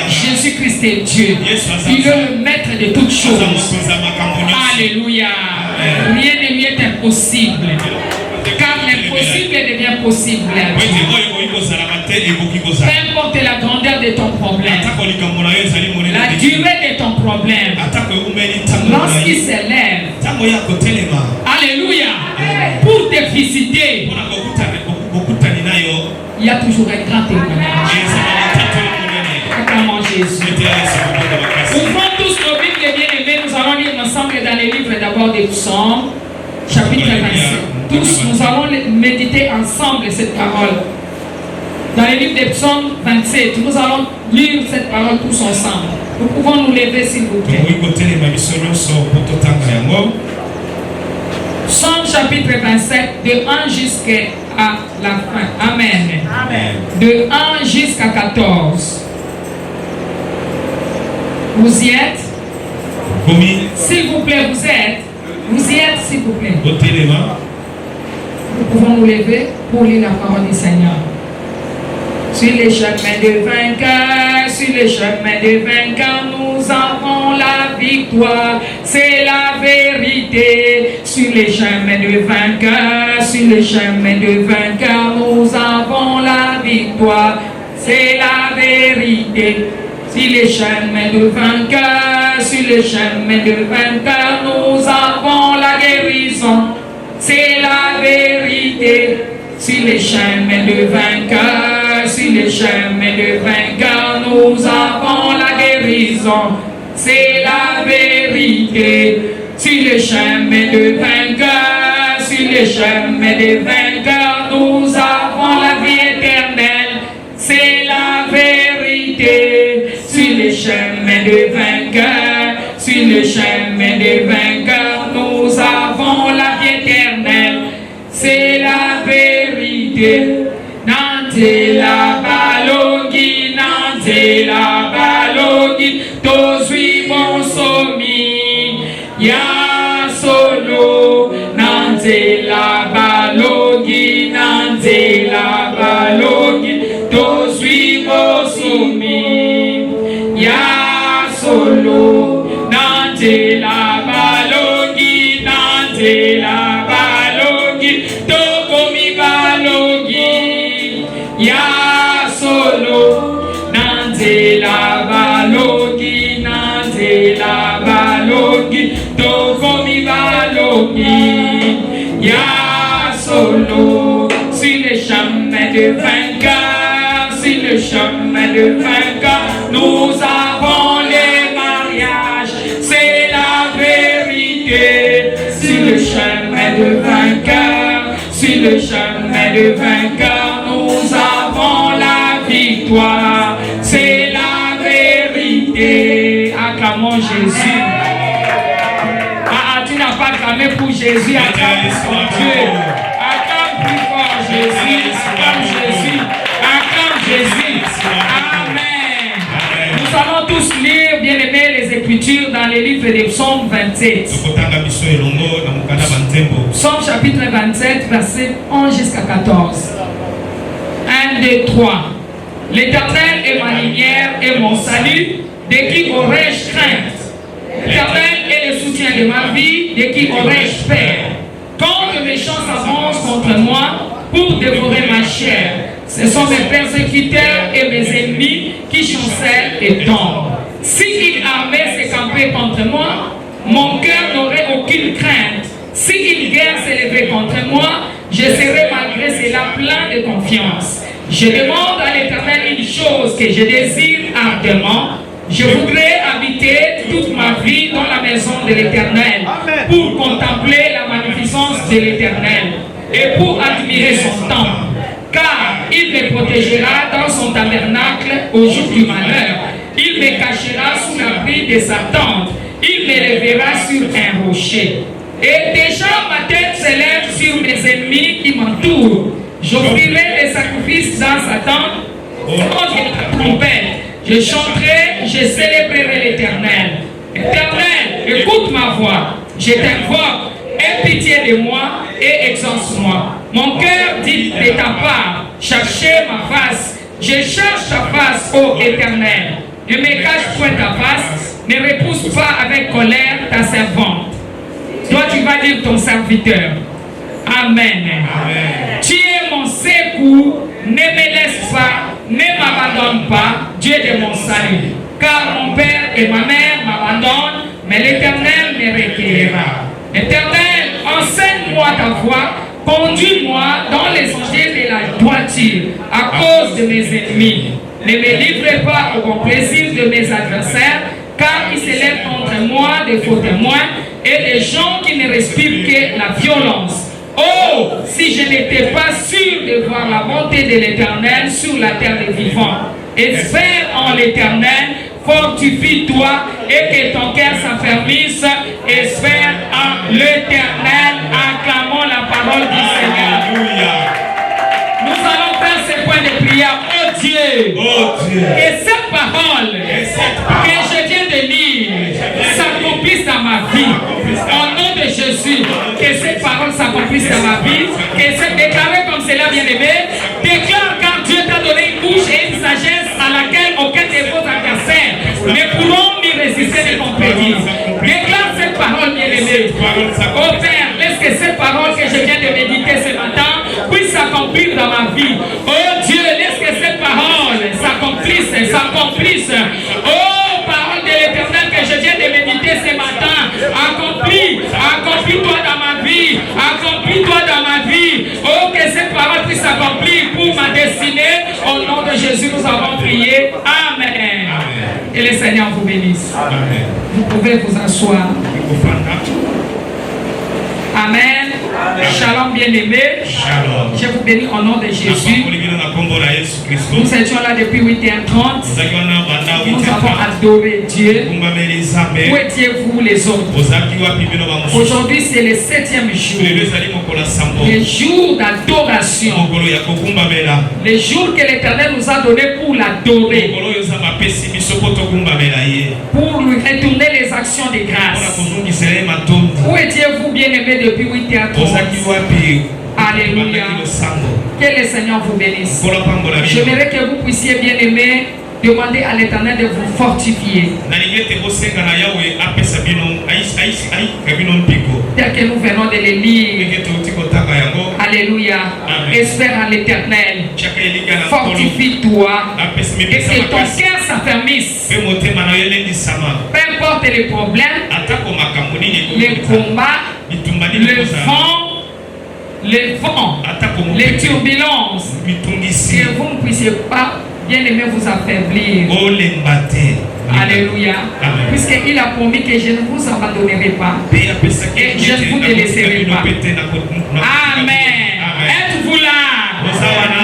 Jésus-Christ est Dieu. Il est le maître de toutes choses. Alléluia. Rien ne lui est impossible. Car l'impossible devient possible. Peu importe la grandeur de ton problème, la durée de ton problème, lorsqu'il s'élève, alléluia, pour te visiter, il y a toujours un grand témoignage. Acclamons Jésus. Ouvrons tous nos Bibles, bien-aimés. Nous allons lire ensemble dans les livres d'abord des Psaumes, chapitre 27. Tous, nous allons méditer ensemble cette parole. Dans les livres des Psaumes 27, nous allons lire cette parole tous ensemble. Nous pouvons nous lever s'il vous plaît. Psaume chapitre 27, de 1 jusqu'à la fin. Amen. Amen. De 1 jusqu'à 14. Vous y êtes? S'il vous plaît, vous êtes? Vous y êtes, s'il vous plaît? Nous pouvons nous lever pour lire la parole du Seigneur. Sur les chemins de vainqueur, sur les chemins de vainqueur, nous avons la victoire, c'est la vérité. Sur les chemins de vainqueur, sur les chemins de vainqueur, nous avons la victoire, c'est la vérité. Sur les chemins de vainqueur, sur les chemins de vainqueur, nous avons la guérison, c'est la vérité. Sur les chemins de vainqueur, sur les chemins de vainqueur, nous avons la guérison, c'est la vérité. Sur les chemins de vainqueur, sur les chemins de vainqueur, nous avons la vie éternelle, c'est la vérité. Sur les chemins de vainqueur, sur les chemins de vainqueur, nous avons la vie éternelle, c'est la vérité. Nante la balongi, nante la balongi, tozui bon somi, ya solo. Nante la balongi, nante la balongi, tozui bon somi, ya solo. Nante la balongi, nante la balongi, tokomi balongi, ya solo. Nante la balongi, nante la balongi, tokomi Ya solo, sur le chemin de vainqueur, sur le chemin de vainqueur, nous avons les mariages, c'est la vérité. Sur le chemin de vainqueur, sur le chemin de vainqueur, nous avons la victoire, c'est la vérité. Acclamons Jésus. Tu n'as pas clamé pour Jésus, acclame pour Dieu. Acclame plus fort Jésus, acclame Jésus, acclame Jésus. Amen. Nous allons tous lire, bien aimés, les Écritures dans les livres des Psaumes 27. Psaume chapitre 27, verset 11 jusqu'à 14. 1, 2, 3. L'Éternel est ma lumière et mon salut, de qui aurais-je crainte? L'Éternel est le soutien de ma vie, de qui aurais-je peur? Quand de méchants s'avancent contre moi pour dévorer ma chair, ce sont mes persécuteurs et mes ennemis qui chancellent et tombent. S'ils armaient se camper contre moi, mon cœur n'aurait aucune crainte. Si une guerre s'élevait contre moi, je serais malgré cela plein de confiance. Je demande à l'Éternel une chose que je désire ardemment. Je voudrais habiter toute ma vie dans la maison de l'Éternel pour contempler la magnificence de l'Éternel et pour admirer son temple. Car il me protégera dans son tabernacle au jour du malheur. Il me cachera sous l'abri de sa tente. Il me lèvera sur un rocher. Et déjà ma tête s'élève sur mes ennemis qui m'entourent. J'offrirai des sacrifices dans sa tente contre la trompette. Je chanterai, je célébrerai l'Éternel. Éternel, écoute ma voix. Je t'invoque, aie pitié de moi et exauce-moi. Mon cœur dit de ta part, cherchez ma face. Je cherche ta face, ô Éternel. Ne me cache point ta face, ne repousse pas avec colère ta servante. Toi, tu vas dire ton serviteur. Amen. Amen. Tu es mon secours, ne me laisse pas, ne m'abandonne pas, Dieu de mon salut. Car mon père et ma mère m'abandonnent, mais l'Éternel me recueillera. Éternel, enseigne-moi ta voie, conduis-moi dans les sentiers de la droiture, à cause de mes ennemis. Ne me livre pas au bon plaisir de mes adversaires, car ils s'élèvent contre moi des faux témoins et des gens qui ne respirent que la violence. Oh, si je n'étais pas sûr de voir la bonté de l'Éternel sur la terre des vivants. Espère en l'Éternel, fortifie-toi et que ton cœur s'affermisse. Espère en l'Éternel. Acclamons la parole du Seigneur. Nous allons faire ce point de prière. Oh Dieu, que cette parole que je viens de lire s'accomplisse dans ma vie. Au nom de Jésus, que cette parole s'accomplisse dans ma vie, que c'est déclaré comme cela, bien-aimé. Déclare quand Dieu t'a donné une bouche et une sagesse à laquelle aucun de vos adversaires ne pourront ni résister ni compétir. Déclare cette parole, bien-aimé. Oh Père, laisse que cette parole que je viens de méditer ce matin puisse s'accomplir dans ma vie. Oh Dieu, laisse que cette parole s'accomplisse, s'accomplisse. Oh, parole de l'Éternel que je viens de méditer ce matin, accomplis-toi dans ma vie, accomplis-toi dans ma vie. Oh, que cette parole puisse s'accomplir pour ma destinée. Au nom de Jésus, nous avons prié. Amen. Amen. Et le Seigneur vous bénisse. Amen. Vous pouvez vous asseoir. Amen. Shalom bien-aimé. Je vous bénis au nom de Jésus. Nous étions là depuis 8h30. Nous avons adoré Dieu. Où étiez-vous les autres? Aujourd'hui c'est le 7e jour. Le jour d'adoration. Le jour que l'Éternel nous a donné pour l'adorer. Pour lui retourner les actions de grâce. Où étiez-vous bien-aimé depuis 8h30? Alléluia. Que le Seigneur vous bénisse. J'aimerais que vous puissiez bien aimer demander à l'Éternel de vous fortifier. Tel que nous venons de les lire. Alléluia. Espère en l'Éternel. Fortifie-toi. Et que ton cœur s'affermisse. Peu importe les problèmes, les combats, le vent, les vents, les turbulences, que vous ne puissiez pas, bien aimé, vous affaiblir. Alléluia. Puisqu'il a promis que je ne vous abandonnerai pas et je ne vous délaisserai pas. Amen. Êtes-vous là?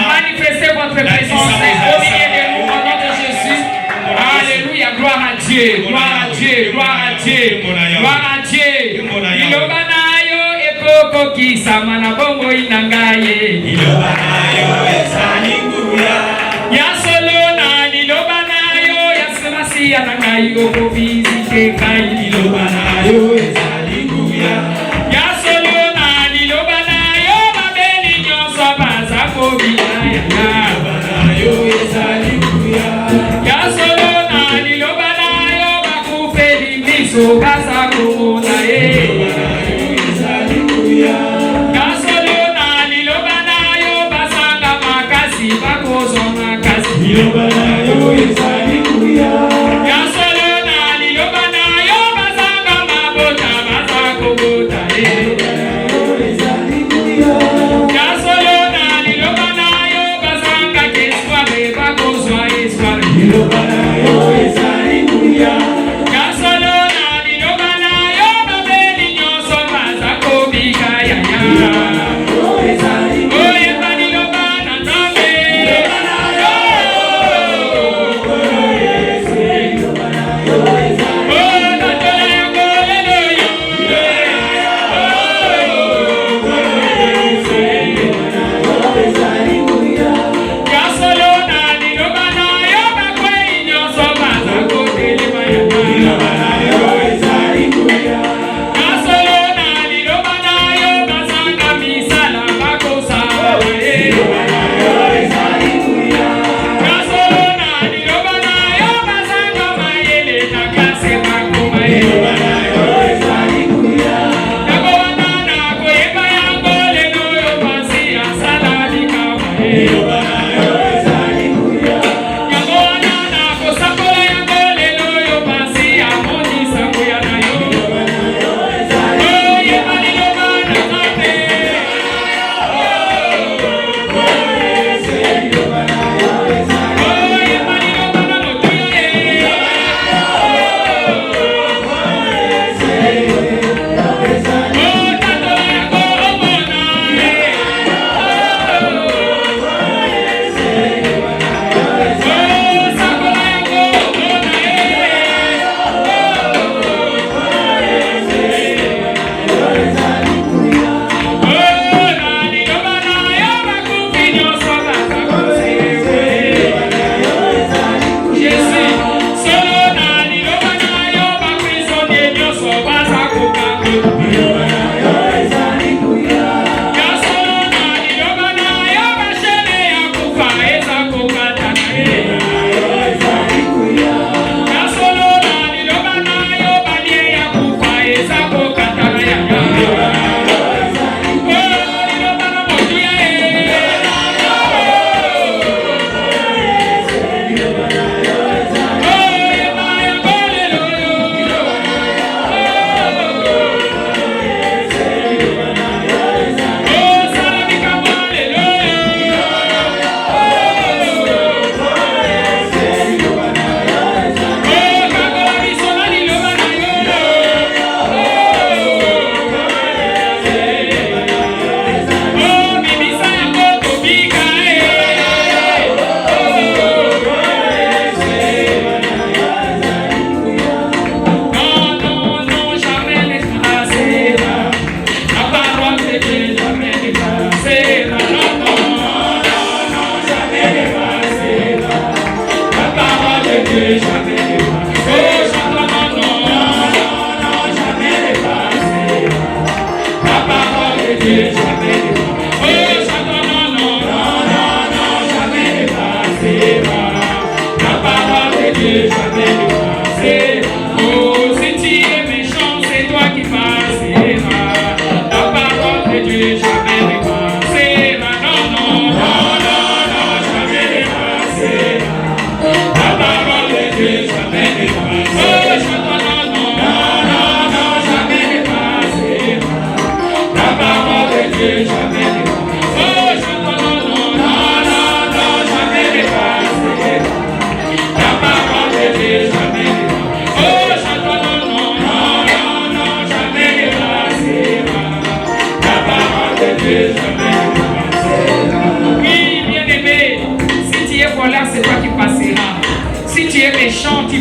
Manifestez votre présence au milieu de nous au nom de Jésus. Alléluia. Gloire à Dieu. Gloire à Dieu. Gloire à Dieu. Gloire à Dieu. Ilobanayo ekoko kisamana bongo inangaye. Ilobanayo esalinguya. Yasolona ilobanayo yasemasi anangayo kobizike kai. Ilobanayo esalinguya. Yasolona ilobanayo babeli nyonso baza kobiyaya. Ilobanayo esalinguya. Yasolona ilobanayo bakufeli miso baza komona ye. Gasolona lilobanayo basanga makasi bakozo makasi lilobanayo ezalikuya. Gasolona lilobanayo basanga mabota basakobota lilobanayo ezalikuya. Gasolona lilobanayo basanga kesware bakozwa esware lilobanayo ezalikuya. Gasolona lilobanayo babeli nyonso bazakobika ya.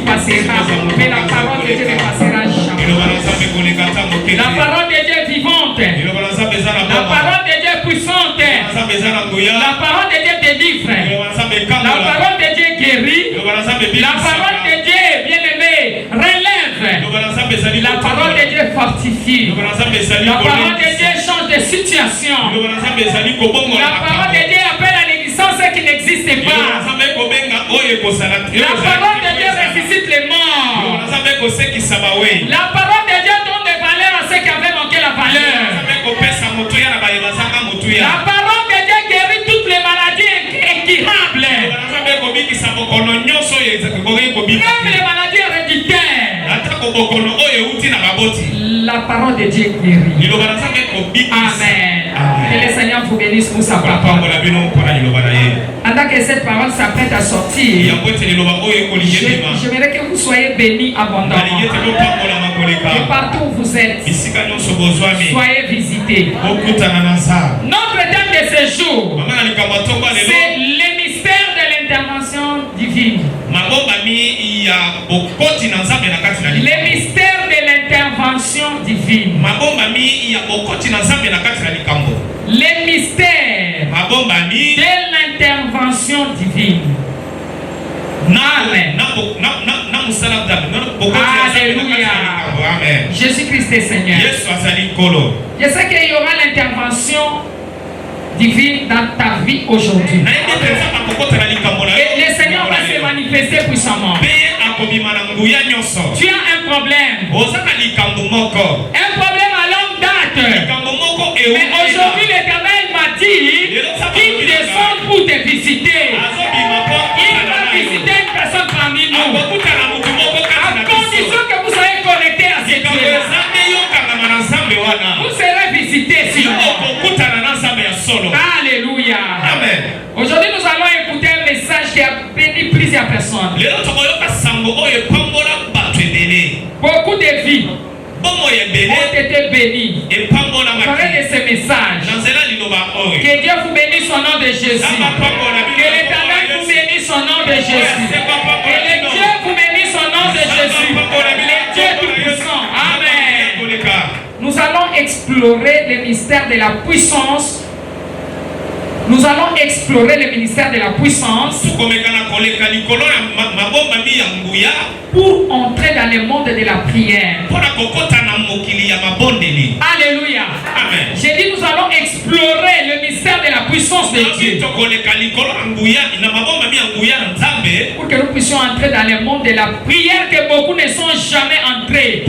passera, mais la parole de Dieu ne passera jamais. La parole de Dieu est vivante. La parole de Dieu est puissante. La parole de Dieu délivre. La parole de Dieu guérit. La parole de Dieu, bien-aimé, relève. La parole de Dieu fortifie. La parole de Dieu change de situation. La parole de Dieu appelle à l'existence qui n'existe pas. La parole de Dieu ressuscite les morts. La parole de Dieu donne des valeurs à ceux qui avaient manqué la valeur. La parole de Dieu guérit toutes les maladies incurables. Même les maladies héréditaires. La parole de Dieu guérit. Amen. Que le Seigneur vous bénisse pour sa parole. Pendant que cette parole s'apprête à sortir, j'aimerais que vous soyez bénis abondamment. Et partout où vous êtes, soyez visités. Notre thème de ce jour, c'est le mystère de l'intervention divine. Le mystère de l'intervention divine. Le mystère de l'intervention divine. Amen. Alléluia. Jésus-Christ est Seigneur. Je sais qu'il y aura l'intervention divine dans ta vie aujourd'hui. Et le Seigneur va se manifester puissamment. Tu as un problème. Un problème à longue date. Mais aujourd'hui, l'Éternel m'a dit qu'il descend pour te visiter. Il va visiter une personne parmi nous. À condition que vous soyez connectés à ce Dieu-là. Vous serez visités sinon. Alléluia. Amen. Aujourd'hui, nous allons écouter un message qui a béni plusieurs personnes. Beaucoup de vies ont été bénies. Parlez de ce message. Que Dieu vous bénisse au nom de Jésus. Que l'Éternel vous bénisse au nom de Jésus. Que le Dieu vous bénisse au nom de Jésus. Le Dieu tout-puissant. Amen. Nous allons explorer le mystère de la puissance. Nous allons explorer le ministère de la puissance pour entrer dans le monde de la prière. Alléluia. Amen. J'ai dit nous allons explorer le mystère de la puissance de Dieu pour que nous puissions entrer dans le monde de la prière que beaucoup ne sont jamais entrés.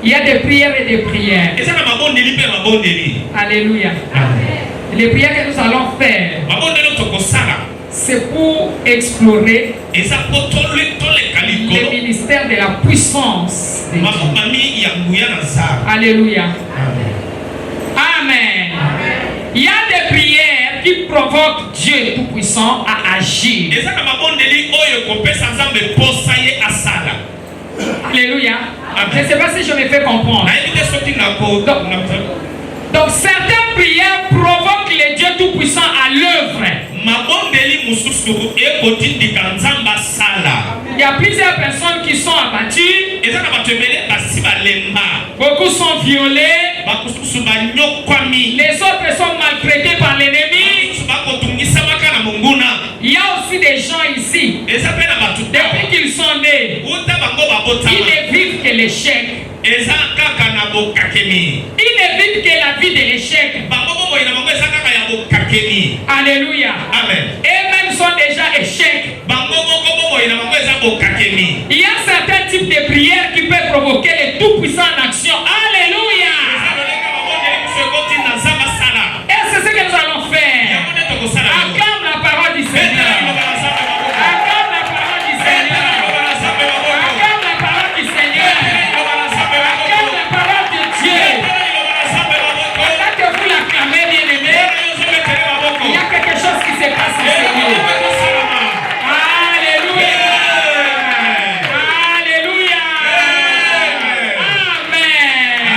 Il y a des prières et des prières. Alléluia. Les prières que nous allons faire, c'est pour explorer le ministère de la puissance de Dieu. Alléluia. Amen. Il y a des prières qui provoquent Dieu Tout-Puissant à agir. Alléluia. Je ne sais pas si je me fais comprendre. Donc certaines prières provoquent le Dieu Tout-Puissant à l'œuvre. Il y a plusieurs personnes qui sont abattues. Beaucoup sont violés. Les autres sont maltraités par l'ennemi. Il y a aussi des gens ici, depuis qu'ils sont nés, ils ne vivent que l'échec. Ils ne vivent que la vie de l'échec. Alléluia. Amen. Eux-mêmes sont déjà échecs. Il y a certains types de prières qui peuvent provoquer le Tout-Puissant en action. Alléluia. Et c'est ce que nous allons faire. Acclame la parole du Seigneur. Acclame la parole du Seigneur. Acclame la parole du Seigneur. Acclame la parole de Dieu. Pendant que vous l'acclamez, bien-aimé, il y a quelque chose qui se passe ici. Alléluia. Alléluia.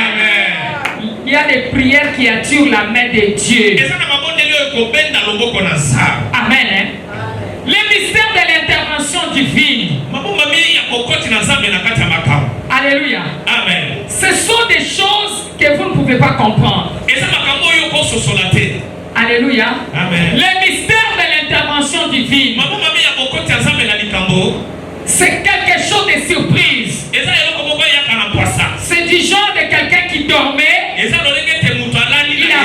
Amen. Il y a des prières qui attirent la main de Dieu. Amen. Le divine. Alléluia. Amen. Ce sont des choses que vous ne pouvez pas comprendre. Alléluia. Amen. Le mystère de l'intervention divine, c'est quelque chose de surprise. C'est du genre de quelqu'un qui dormait, il a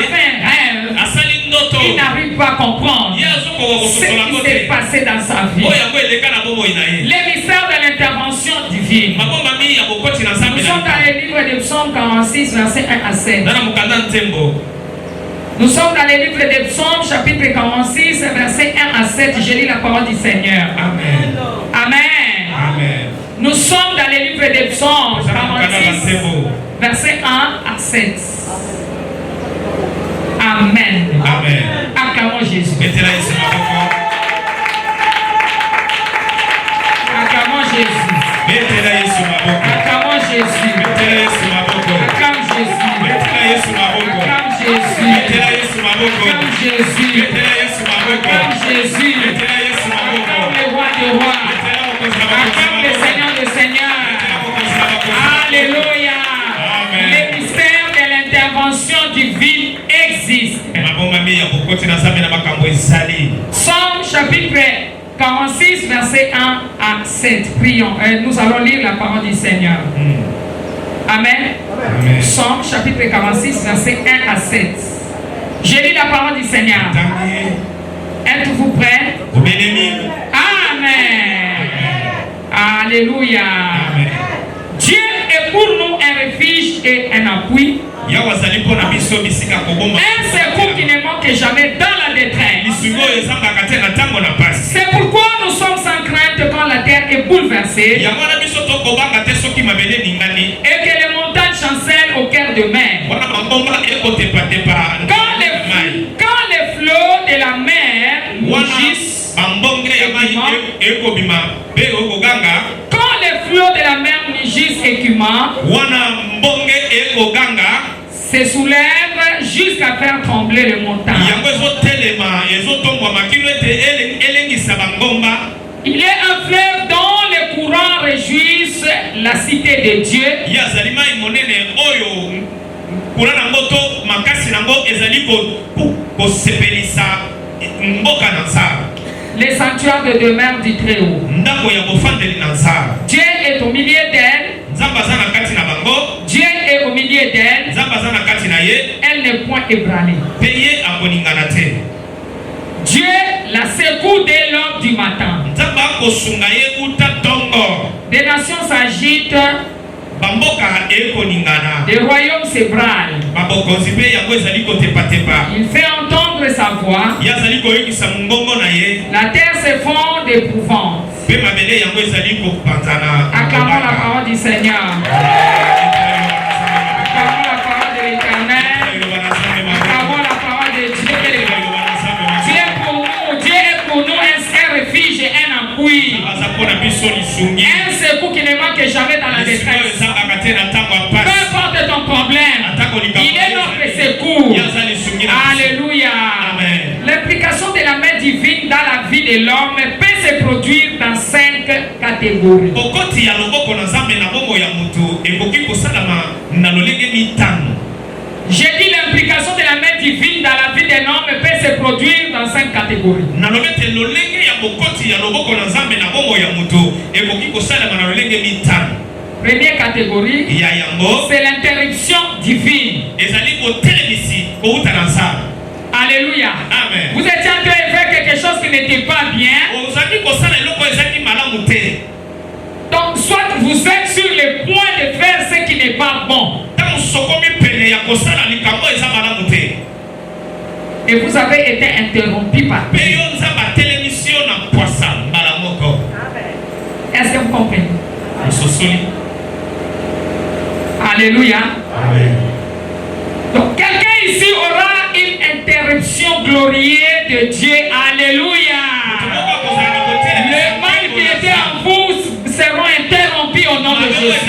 fait un rêve, il n'arrive pas à comprendre ce qui s'est passé dans sa vie. Les mystères de l'intervention divine. Nous sommes dans le livre de Psaume 46, verset 1 à 7. Nous sommes dans le livre de Psaume, chapitre 46, verset 1 à 7. Je lis la parole du Seigneur. Amen. Amen. Amen. Nous sommes dans le livre de Psaume 46, verset 1 à 7. Amen. Amen. Acclamons Jésus. Acclamons Jésus. Acclamons Jésus. Acclame Jésus. Acclame Jésus. Acclame Jésus. Acclame Jésus. Acclame le roi des rois. Acclame le Seigneur des seigneurs. Alléluia. Les mystères de l'intervention divine existent. Psaume chapitre 46, verset 1 à 7. Prions. Nous allons lire la parole du Seigneur. Amen. Amen. Psaume chapitre 46, verset 1 à 7. Je lis la parole du Seigneur. Êtes-vous prêts? Amen. Alléluia. Amen. Dieu est pour nous un refuge et un appui. Un secours qui ne manque jamais dans la détresse. C'est pourquoi nous sommes sans crainte quand la terre est bouleversée et que les montagnes chancellent au cœur de mer. Quand les flots de la mer mugissent, quand les flots de la mer mugissent écumants, se soulèvent jusqu'à faire trembler les montagnes. Il est un fleuve dont les courants réjouissent la cité de Dieu. Les sanctuaires de demeure du Très-Haut. Dieu est au milieu d'elle. Dieu est au milieu d'elle. Elle n'est point ébranlée. Dieu la secoue dès l'aube du matin. Des nations s'agitent. Des royaumes s'ébranlent. Il fait entendre sa voix. La terre s'effondre d'épouvante. Acclamons la parole du Seigneur. Acclamons la parole de l'Éternel. Acclamons la parole de Dieu. Dieu est pour nous un refuge et un appui. Un secours qui ne manque jamais dans la détresse. Peu importe ton problème, il est notre secours. Alléluia. L'implication de la main divine dans la vie de l'homme peut se produire dans 5 catégories. J'ai dit l'implication de la main divine dans la vie d'un homme peut se produire dans 5 catégories. Première catégorie, c'est l'interruption divine. Alléluia. Amen. Vous étiez en train de faire quelque chose qui n'était pas bien. Donc, soit vous êtes sur le point de faire ce qui n'est pas bon. Et vous avez été interrompu par Dieu. Est-ce que vous comprenez? Alléluia. Amen. Donc quelqu'un ici aura une interruption glorieuse de Dieu. Alléluia. Le mal qui était en vous seront interrompus au nom de Jésus.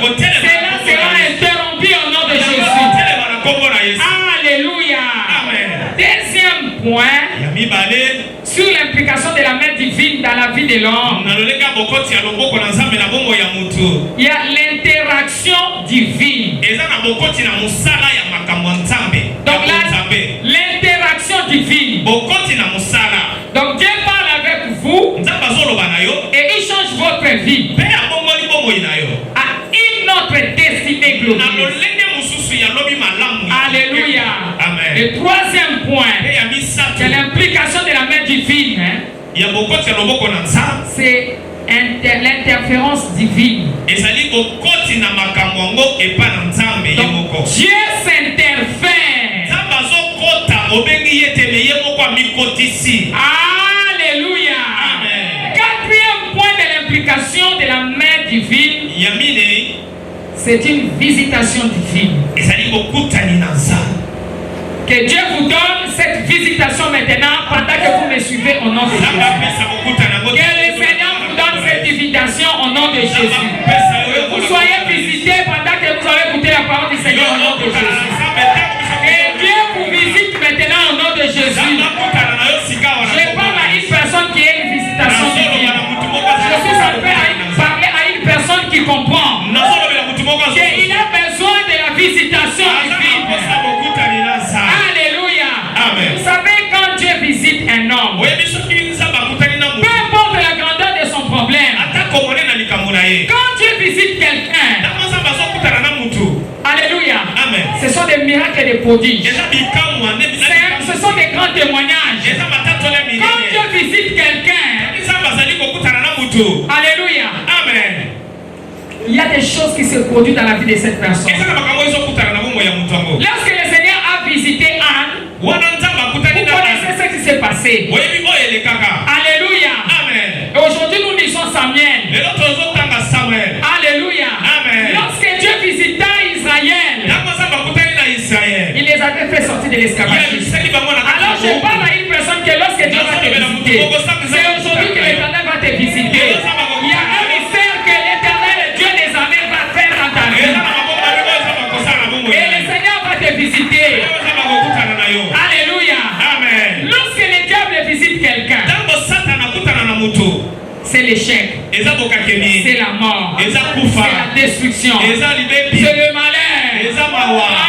Cela sera interrompu au nom de Jésus. Alléluia. Deuxième point, sur l'implication de la main divine dans la vie vie de l'homme, il y a l'interaction divine. Donc là, l'interaction divine. Donc Dieu parle avec vous et il change votre vie à une autre destinée glorieuse. Alléluia. Amen. Le troisième point, c'est l'implication de la main divine. C'est l'interférence divine. Donc, Dieu s'interfère. Alléluia. Amen. Quatrième point de l'implication de la main divine, c'est une visitation divine. Que Dieu vous donne cette visitation maintenant pendant que vous me suivez au nom de Jésus. Que le Seigneur vous donne cette invitation au nom de Jésus. Que vous soyez visités pendant que vous avez écouté la parole du Seigneur au nom de Jésus. Que Dieu vous visite maintenant au nom de Jésus. Je parle à une personne qui a une visitation divine. Je suis en train de parler à une personne qui comprend qu'il a besoin de la visitation divine. Alléluia. Amen. Vous savez, quand Dieu visite un homme, peu importe la grandeur de son problème, quand Dieu visite quelqu'un, alléluia, Amen. ce sont des miracles et des prodiges. Ce sont des grands témoignages. Quand Dieu visite quelqu'un, alléluia, Amen. il y a des choses qui se produisent dans la vie de cette personne. Lorsque le Seigneur a visité Anne, vous connaissez ce qui s'est passé. Alléluia. Amen. Et aujourd'hui nous lisons Samuel. Alléluia. Amen. Lorsque Dieu visita Israël, il les avait fait sortir de l'esclavagisme. Alors je parle à une personne que lorsque Dieu va te visiter, c'est aujourd'hui que l'Éternel va te visiter. Il y a un mystère que l'Éternel, Dieu des armées, va faire dans ta vie. Et le Seigneur va te visiter. Alléluia. Amen. Lorsque le diable visite quelqu'un, c'est l'échec, c'est la mort, c'est la destruction, c'est le malheur. Quand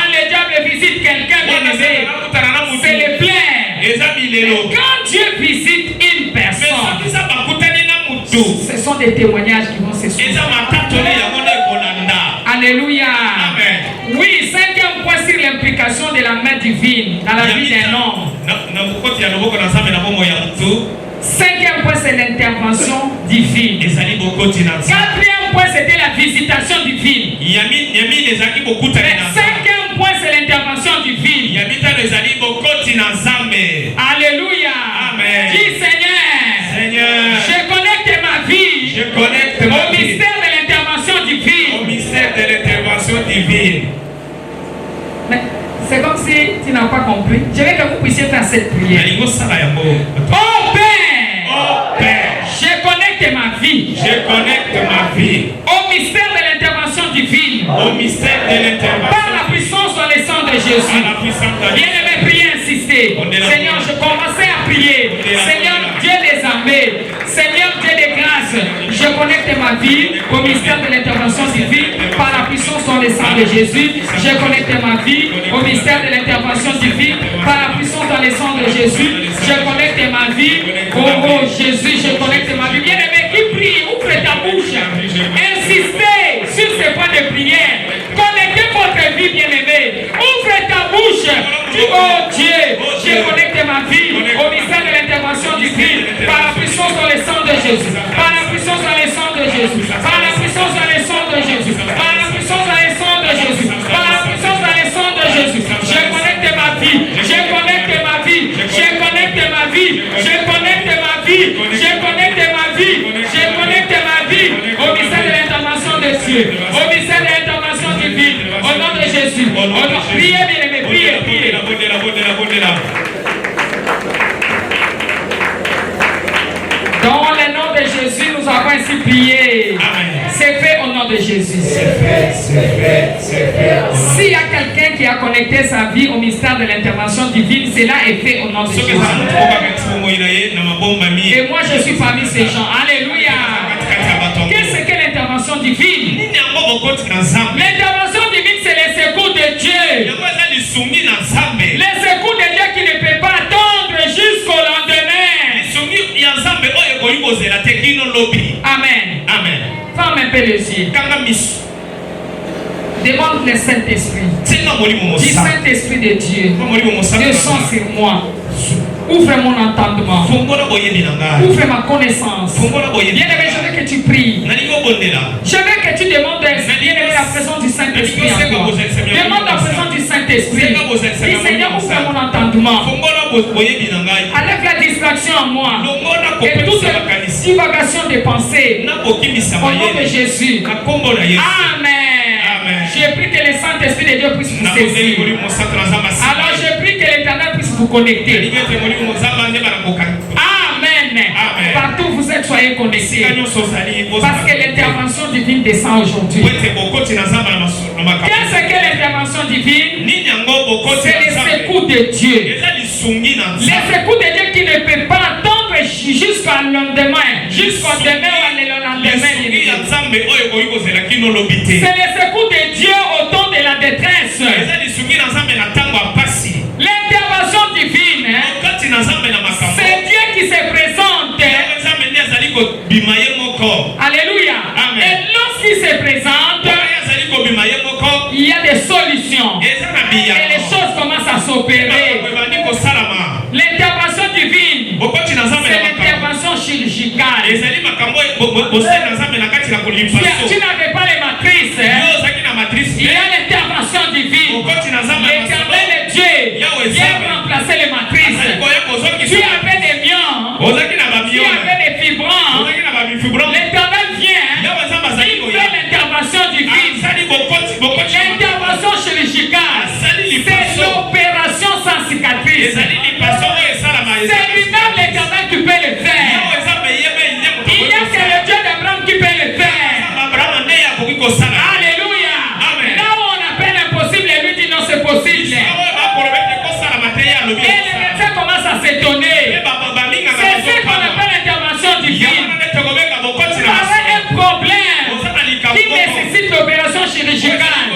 le diable visite quelqu'un, bien-aimé, c'est le plein. Quand Dieu visite une personne, ce sont des témoignages qui vont se suivre. Alléluia. Amen. Oui, cinquième point sur l'implication de la main divine dans la vie d'un homme. Cinquième point, c'est l'intervention divine. Quatrième point, c'était la visitation divine. Cinquième point, c'est l'intervention divine. Alléluia. Amen. Dis Seigneur, je connecte ma vie au mystère de l'intervention divine. Mais c'est comme si tu n'as pas compris. Je veux que vous puissiez faire cette prière. Oh Père, je connecte ma vie. Au mystère de l'intervention divine. Par la puissance dans le sang de Jésus. Bien-aimé, priez, insistez. Seigneur, je commençais à prier. Seigneur, Dieu des armées. Seigneur, Dieu des grâces. Je connecte ma vie au mystère de l'intervention divine. Par la puissance dans le sang de Jésus. Je connecte ma vie au mystère de l'intervention divine. Par la puissance dans le sang de Jésus. Je connecte ma vie. Oh Jésus, je connecte ma vie. Bien-aimé, qui prie, ouvre ta bouche. Insistez sur ces points de prière. Connectez votre vie, bien-aimé. Ouvre ta bouche. Dis, oh Dieu, je connecte ma vie au mystère de l'intervention divine. Par la puissance dans le sang de Jésus. Par la puissance dans le sang de Jésus. Par la puissance dans le sang de Jésus. Par la puissance dans le sang de Jésus. Par la puissance dans le sang de Jésus. Je connecte ma vie. Je connecte ma vie. Je connecte ma vie. Je connecte ma vie. Je connecte ma vie. Je connecte ma vie au mystère de l'intervention de Dieu. Au mystère de l'intervention divine. Au nom de Jésus. Priez, bien-aimé. Priez, priez. Dans le nom de Jésus, nous avons ainsi prié. C'est fait au nom de Jésus. S'il y a quelqu'un qui a connecté sa vie au mystère de l'intervention divine, cela est fait au nom nom de Jésus. Et moi je suis parmi ces gens. Alléluia. Qu'est-ce que l'intervention divine? L'intervention divine, c'est les secours de Dieu. Les secours de Dieu qui ne peuvent pas attendre jusqu'au lendemain. Amen. Amen. Ferme un peu les yeux. Demande le Saint-Esprit. Dis Saint-Esprit de Dieu. Descends sur moi. Ouvre mon entendement. Ouvre ma connaissance. Bien-aimé, je veux que tu pries. Je veux que tu demandes bien-aimé la présence du Saint-Esprit en toi. Demande la présence du Saint-Esprit. Dis Seigneur, ouvre mon entendement. Enlève la distraction en moi. Et toute divagation de pensée. Au nom de Jésus. Amen. J'ai pris que le Saint-Esprit de Dieu puisse vous saisir. Alors je prie que l'Éternel puisse vous connecter. Amen. Partout où vous êtes, soyez connectés. Parce que l'intervention divine descend aujourd'hui. Qu'est-ce que l'intervention divine? C'est les secours de Dieu. Les secours de Dieu qui ne peuvent pas attendre jusqu'à lendemain. Jusqu'au demain ou le lendemain. C'est les secours de Dieu au temps de la détresse. L'intervention divine, c'est Dieu qui se présente. Alléluia. Et lorsqu'il se présente, il y a des solutions. Et les choses commencent à s'opérer. L'intervention divine, c'est l'intervention chirurgicale. Tu n'avais pas les matrices. Il y a l'intervention divine. L'éternel est Dieu. Vient remplacer les matrices. Tu avais des mions. Tu avais des fibrants. L'éternel vient. Il fait l'intervention divine. L'intervention chirurgicale. C'est l'opération sans cicatrice. C'est lui-même l'éternel qui peut le faire. Il n'y a que le Dieu d'Abraham qui peut le faire. Alléluia. Là où on appelle impossible, lui dit non, c'est possible. Et les médecins commencent à s'étonner. C'est ce qu'on appelle l'intervention divine. Vous avez un problème qui nécessite l'opération chirurgicale.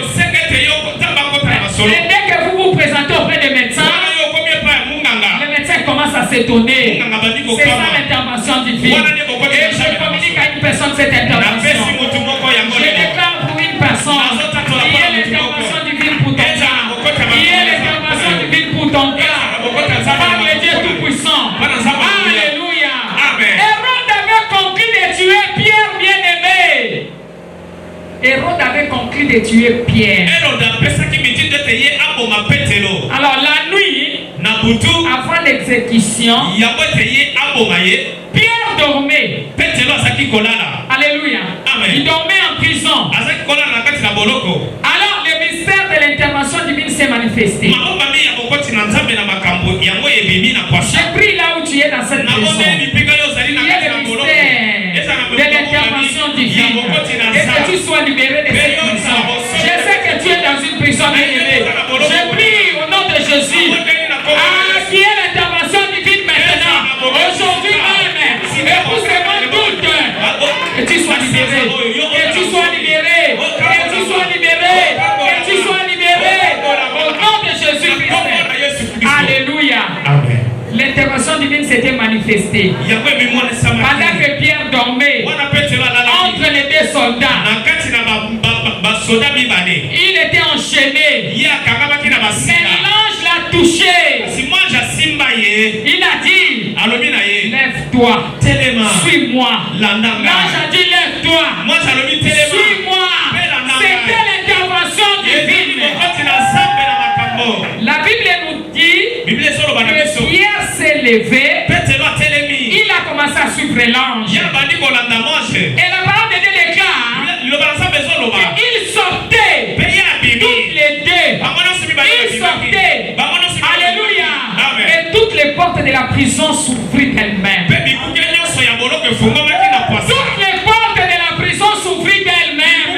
Et dès que vous vous présentez auprès des médecins, les médecins commencent à s'étonner. C'est ça l'intervention divine. Et je communique à une personne cette intervention. Je déclare pour une personne, il y a l'intervention divine pour ton cas. Il y a l'intervention divine pour ton cas. Par le Dieu Tout-Puissant. Alléluia. Hérode avait conclu de tuer Pierre bien-aimé. Hérode avait conclu de tuer Pierre. Alors la nuit, avant l'exécution, Pierre dormait. Alléluia. Il dormait en prison. Alors le mystère de l'intervention divine s'est manifesté. J'ai pris là où tu es dans cette prison. Il y a le mystère de l'intervention divine. Et que tu sois libéré de cette prison. Je sais que tu es dans une prison bien-aimée. Je prie au nom de Jésus. Qui est l'intervention divine maintenant. Aujourd'hui même. Et pour ce monde doute. Que tu sois libéré. Que tu sois libéré. Que tu sois libéré. Que tu sois libéré. Au nom de Jésus-Christ. Alléluia. L'intervention divine s'était manifestée. Pendant que Pierre dormait entre les deux soldats, il était enchaîné. Mais l'ange l'a touché. Il a dit, lève-toi, suis-moi. L'ange a dit, lève-toi, suis-moi. C'était l'intervention divine. La Bible nous dit que Pierre s'est levé. Il a commencé à suivre l'ange. Et la parole de Dieu déclare qu'il sortait toutes les deux. Il sortait. Alléluia. Et toutes les portes de la prison s'ouvrirent elles-mêmes. Toutes les portes de la prison s'ouvrirent d'elles-mêmes.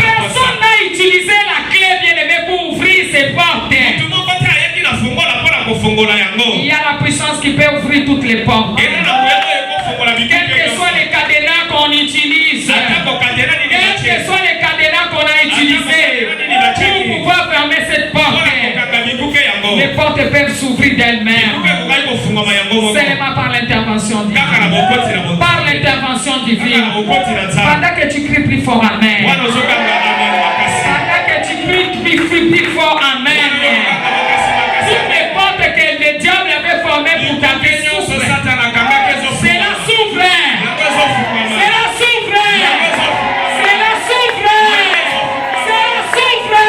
Personne n'a utilisé la clé bien-aimée pour ouvrir ces portes. ouvrir toutes les portes. Quels que soient les cadenas qu'on utilise, quels que soient les cadenas qu'on a utilisés pour pouvoir fermer cette porte, les portes peuvent s'ouvrir d'elles-mêmes. Seulement par l'intervention divine. Par l'intervention divine. Pendant que tu cries plus fort, amen. Pendant que tu cries plus fort, amen. Toutes les portes que le diable avait formées pour ta vie s'ouvrent. C'est la s'ouvre. C'est la s'ouvre. C'est la s'ouvre. C'est la s'ouvre.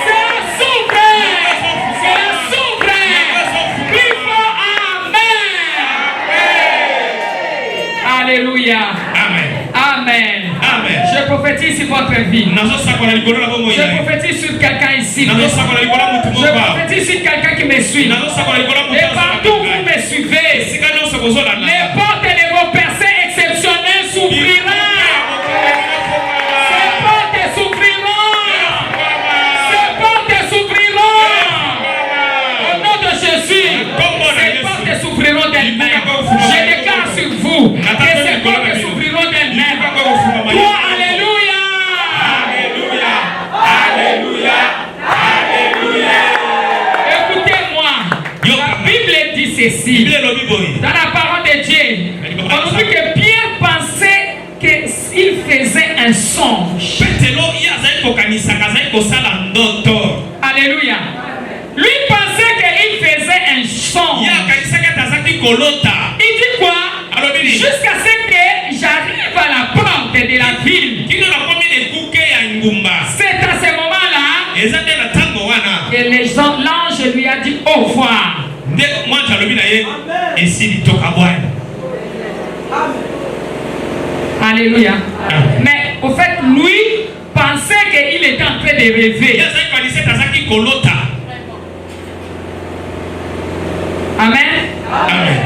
C'est la s'ouvre. C'est la s'ouvre. Plus fort, amen. Alléluia. Amen. Amen. Amen. Je prophétise sur votre vie. Je prophétise sur quelqu'un ici. Je prophétise sur quelqu'un qui me suit. Et partout où vous me suivez, les portes de vos percées exceptionnelles s'ouvriront. Ces portes s'ouvriront. Ces portes s'ouvriront. Au nom de Jésus, ces portes s'ouvriront d'elles-mêmes. Je déclare sur vous que ces portes s'ouvriront d'elles-mêmes. Toi, alléluia. Alléluia. Alléluia. Alléluia. Écoutez-moi. La Bible dit ceci. Dans la parole de Dieu, on nous dit que Pierre pensait qu'il faisait un songe. Alléluia. Lui pensait qu'il faisait un songe. Il dit quoi? Jusqu'à ce que j'arrive à la porte de la ville. C'est à ce moment-là que l'ange lui a dit au revoir. Alléluia. Mais au fait, lui pensait qu'il était en train de rêver. Amen. Amen.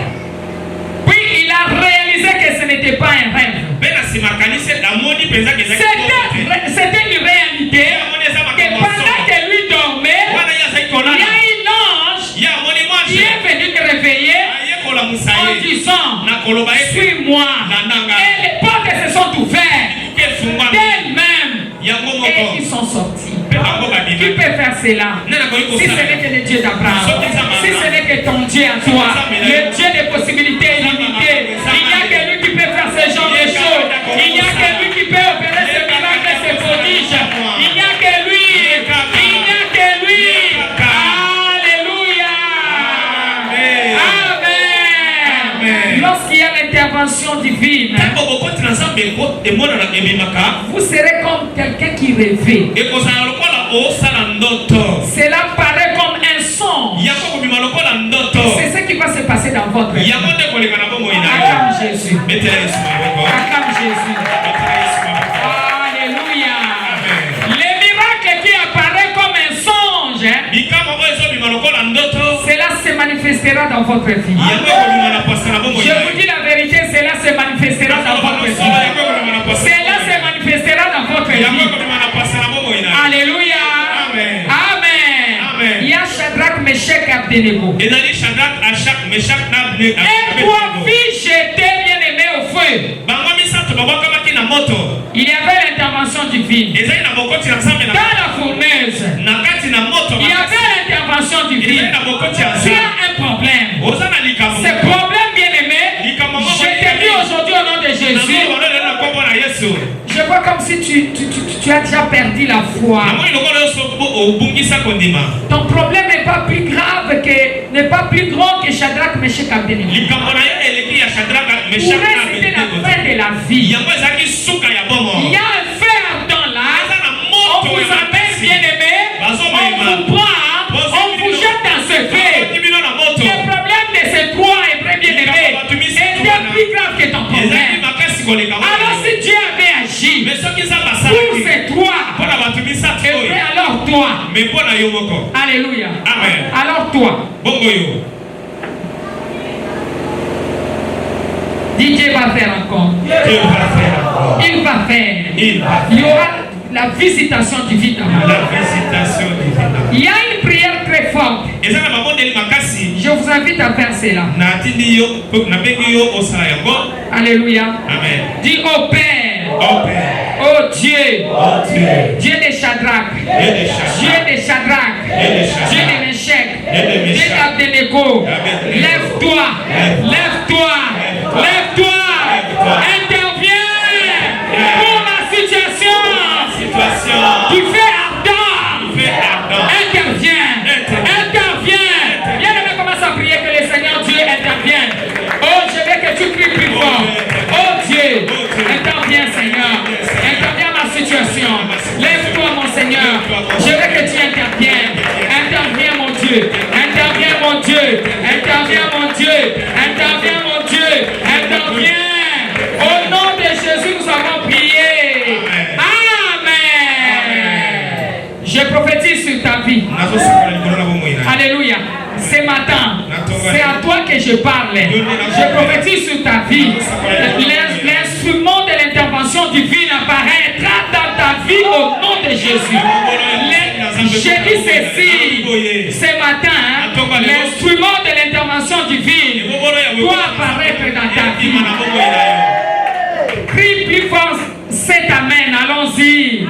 Puis il a réalisé que ce n'était pas un rêve. C'était une réalité que pendant que lui dormait, il y a une ange qui est venu te réveiller en disant suis-moi. Et les portes se sont ouvertes d'elles-mêmes et ils sont sortis. Qui peut faire cela? Si ce n'est que le Dieu d'Abraham, si ce n'est que ton Dieu à toi, le Dieu des possibilités illimitées, il n'y a que lui qui peut faire ce genre de choses. Il n'y a que lui qui peut opérer ce miracle, ce prodige. Il n'y a que lui. Il n'y a que lui. Alléluia. Amen. Lorsqu'il y a l'intervention divine, vous serez comme quelqu'un qui rêvait. Cela paraît comme un songe. C'est ce qui va se passer dans votre vie. Acclame Jésus. Acclame Jésus. Alléluia. Les miracles qui apparaissent comme un songe, cela se manifestera dans votre vie. Je vous dis la vérité, cela se manifestera dans votre vie. Cela se manifestera dans votre vie. Alléluia. Amen. Il y a Shadrach, Meshach et Abednego. Et trois filles jetées bien aimées au feu. Il y avait l'intervention divine. Dans la fournaise, il y avait l'intervention divine. Tu as un problème. Ce problème bien aimé, je te dis aujourd'hui au nom de Jésus. Je vois comme si tu as déjà perdu la foi. Ton problème n'est pas plus grave n'est pas plus grand que Shadrach, Meshach et Abednego. Pour eux, c'était la fin de la vie. Il y a un fer dans l'âme. On vous amène bien aimé. On vous prend. On vous jette dans ce feu. Le problème de ces trois Hébreux bien aimés était plus grave que ton problème. Alors si Dieu avait agi pour ces trois, et alors toi, alléluia, alors toi, Dieu va faire encore. Il va faire. Il y aura la visitation divine. Il y a une prière très forte. Je vous invite à faire cela. Alléluia. Amen. Dis au Père. Oh Dieu. Dieu de Shadrach. Dieu de Shadrach. Dieu de Meshach. Dieu d'Abednego. Lève-toi. Lève-toi. Lève-toi. Interviens pour ma situation. Tu fais ardent. Interviens. Interviens. Bien-aimé, commence à prier que le Seigneur Dieu intervienne. Oh, je veux que tu cries plus fort. Oh Dieu, interviens Seigneur. Interviens ma situation. Lève-toi mon Seigneur. Je veux que tu interviennes. Interviens mon Dieu. Interviens mon Dieu. Interviens mon Dieu. Interviens mon Dieu. Interviens. Au nom de Jésus, nous avons prié. Amen. Je prophétise sur ta vie. Alléluia. Ce matin, c'est à toi que je parle. Je prophétise sur ta vie. L'instrument de l'intervention divine apparaîtra dans ta vie au nom de Jésus. J'ai dit ceci ce matin. L'instrument de l'intervention divine doit apparaître dans ta vie. Crie plus fort cet amen. Allons-y.